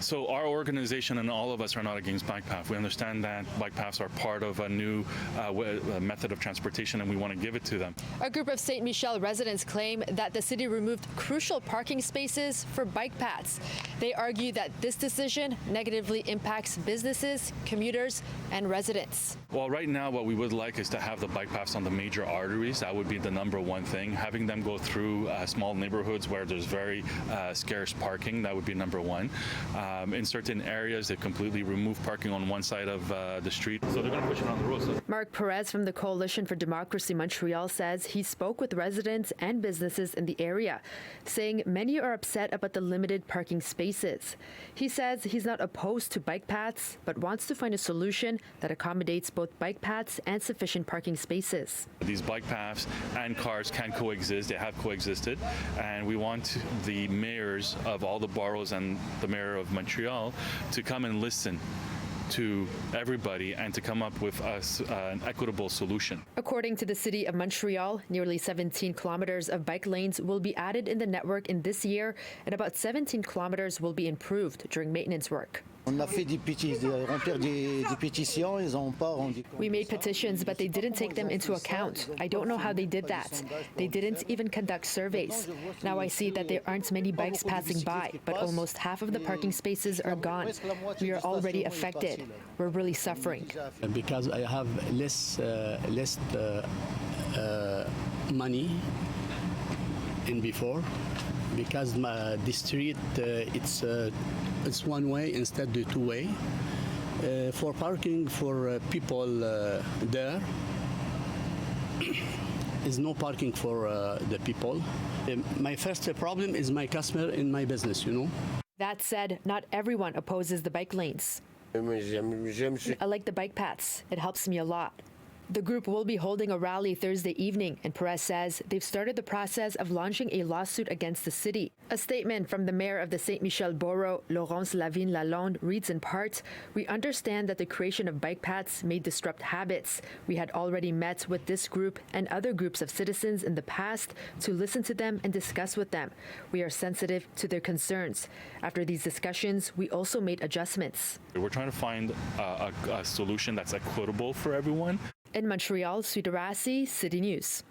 So our organization and all of us are not against bike paths. We understand that bike paths are part of a new method of transportation, and we want to give it to them. A group of Saint-Michel residents claim that the city removed crucial parking spaces for bike paths. They argue that this decision negatively impacts businesses, commuters, and residents. Well, right now, what we would like is to have the bike paths on the major arteries. That would be the number one thing. Having them go through small neighborhoods where there's very scarce parking, that would be number one. In certain areas, they completely remove parking on one side of the street, so they're going to push it on the road. So. Marc Perez from the Coalition for Democracy Montreal says he spoke with residents and businesses in the area, saying many are upset about the limited parking spaces. He says he's not opposed to bike paths, but wants to find a solution that accommodates both bike paths and sufficient parking spaces. These bike paths and cars can coexist. They have coexisted, and we want the mayors of all the boroughs and the mayor of Montreal to come and listen to everybody and to come up with an equitable solution. According to the City of Montreal, nearly 17 kilometers of bike lanes will be added in the network in this year, and about 17 kilometers will be improved during maintenance work. We made petitions, but they didn't take them into account. I don't know how they did that. They didn't even conduct surveys. Now I see that there aren't many bikes passing by, but almost half of the parking spaces are gone. We are already affected. We're really suffering. Because I have less money than before, because the street it's one way instead of two way. For parking for people there is no parking for the people. My first problem is my customer in my business, you know. That said, not everyone opposes the bike lanes. I like the bike paths. It helps me a lot. The group will be holding a rally Thursday evening, and Perez says they've started the process of launching a lawsuit against the city. A statement from the mayor of the Saint-Michel borough, Laurence Lavigne-Lalonde, reads in part, "We understand that the creation of bike paths may disrupt habits. We had already met with this group and other groups of citizens in the past to listen to them and discuss with them. We are sensitive to their concerns. After these discussions, we also made adjustments." We're trying to find a solution that's equitable for everyone. In Montreal, Swidda Rassy, City News.